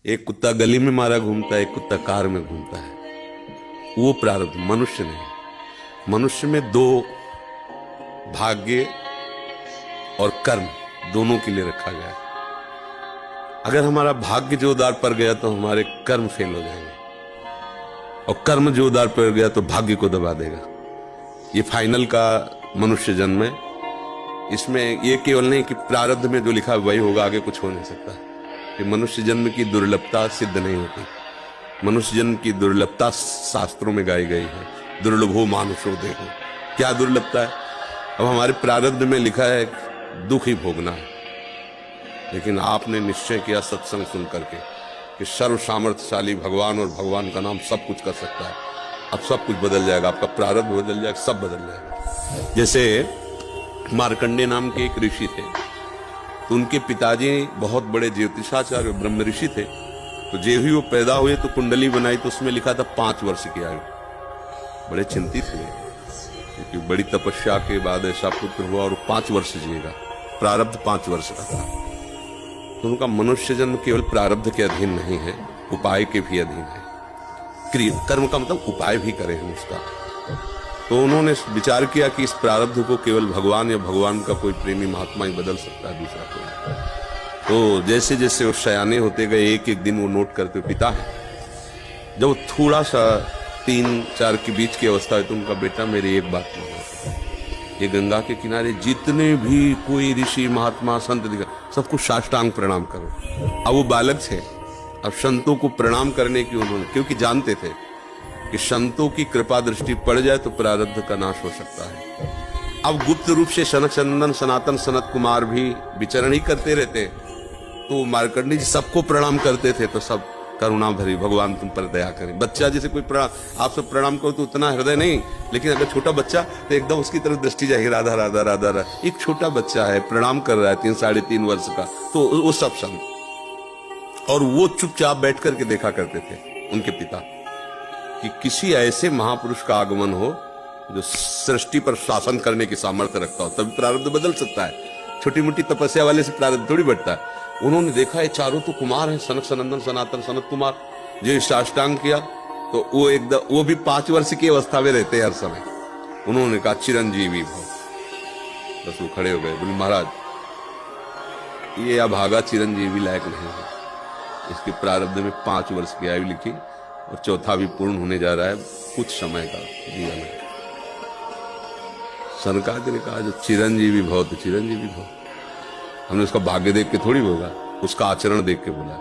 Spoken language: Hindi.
एक कुत्ता गली में मारा घूमता है, एक कुत्ता कार में घूमता है। वो प्रारब्ध, मनुष्य नहीं। मनुष्य में दो, भाग्य और कर्म, दोनों के लिए रखा गया है। अगर हमारा भाग्य जोरदार पड़ गया तो हमारे कर्म फेल हो जाएंगे, और कर्म जोरदार पड़ गया तो भाग्य को दबा देगा। ये फाइनल का मनुष्य जन्म है। इसमें ये केवल नहीं कि प्रारब्ध में जो लिखा वही होगा, आगे कुछ हो नहीं सकता। कि मनुष्य जन्म की दुर्लभता सिद्ध नहीं होती। मनुष्य जन्म की दुर्लभता शास्त्रों में गाई गई है। दुर्लभो मानुषो देहो। क्या दुर्लभता है? अब हमारे प्रारब्ध में लिखा है दुख ही भोगना है, लेकिन आपने निश्चय किया सत्संग सुन करके कि सर्व सामर्थ्यशाली भगवान और भगवान का नाम सब कुछ कर सकता है। अब सब कुछ बदल जाएगा, आपका प्रारब्ध बदल जाएगा, सब बदल जाएगा। जैसे मार्कंडे नाम के एक ऋषि थे, तो उनके पिताजी बहुत बड़े ज्योतिषाचार्य ब्रह्म ऋषि थे। तो जो ही वो पैदा हुए तो कुंडली बनाई, तो उसमें लिखा था 5 वर्ष की आयु। बड़े चिंतित हुए, क्योंकि बड़ी तपस्या के बाद ऐसा पुत्र हुआ और 5 वर्ष जिएगा। प्रारब्ध 5 वर्ष का था। तो उनका मनुष्य जन्म केवल प्रारब्ध के अधीन नहीं है, उपाय के भी अधीन है। कर्म का मतलब उपाय भी करें हम उसका। तो उन्होंने विचार किया कि इस प्रारब्ध को केवल भगवान या भगवान का कोई प्रेमी महात्मा ही बदल सकता है, दूसरा कोई। तो जैसे जैसे वो सयाने होते गए, एक एक दिन वो नोट करते, पिता है जब वो थोड़ा सा 3-4 के बीच की अवस्था है, तो उनका बेटा मेरी एक बात मानो, ये गंगा के किनारे जितने भी कोई ऋषि महात्मा संत दिखा, सबको साष्टांग प्रणाम करो। अब वो बालक थे, अब संतों को प्रणाम करने की उन्होंने, क्योंकि जानते थे कि संतों की कृपा दृष्टि पड़ जाए तो प्रारब्ध का नाश हो सकता है। अब गुप्त रूप से सनक सनंदन सनातन सनत कुमार भी विचरण ही करते रहते, तो मार्कंडेय जी सबको प्रणाम करते थे। तो सब करुणा भरी, भगवान तुम पर दया करें। बच्चा जैसे कोई प्रणाम, आप सब प्रणाम करो तो उतना हृदय नहीं, लेकिन अगर छोटा बच्चा तो एकदम उसकी तरफ दृष्टि जाएगी, राधा राधा राधा राधा। एक छोटा बच्चा है, प्रणाम कर रहा है 3-3.5 वर्ष का, तो वो सब संत, और वो चुपचाप बैठ करके देखा करते थे उनके पिता कि किसी ऐसे महापुरुष का आगमन हो जो सृष्टि पर शासन करने की सामर्थ्य रखता हो, तभी प्रारब्ध बदल सकता है। छोटी मोटी तपस्या वाले से प्रारब्ध थोड़ी बढ़ता है। उन्होंने देखा है चारों तो कुमार हैं, सनक सनंदन सनातन सनत कुमार, जो साष्टांग किया तो वो एकदम, वो भी 5 वर्ष की अवस्था में रहते हैं हर समय। उन्होंने कहा चिरंजीवी भव। बस वो खड़े हो गए, बोले महाराज ये अभागा चिरंजीवी लायक नहीं है। इसके प्रारब्ध में 5 वर्ष की आयु लिखी, और चौथा भी पूर्ण होने जा रहा है, कुछ समय का जीवन है। सरकार ने कहा जो चिरंजीवी भव तो चिरंजीवी भव। हमने उसका भाग्य देख के थोड़ी बोला, उसका आचरण देख के बोला।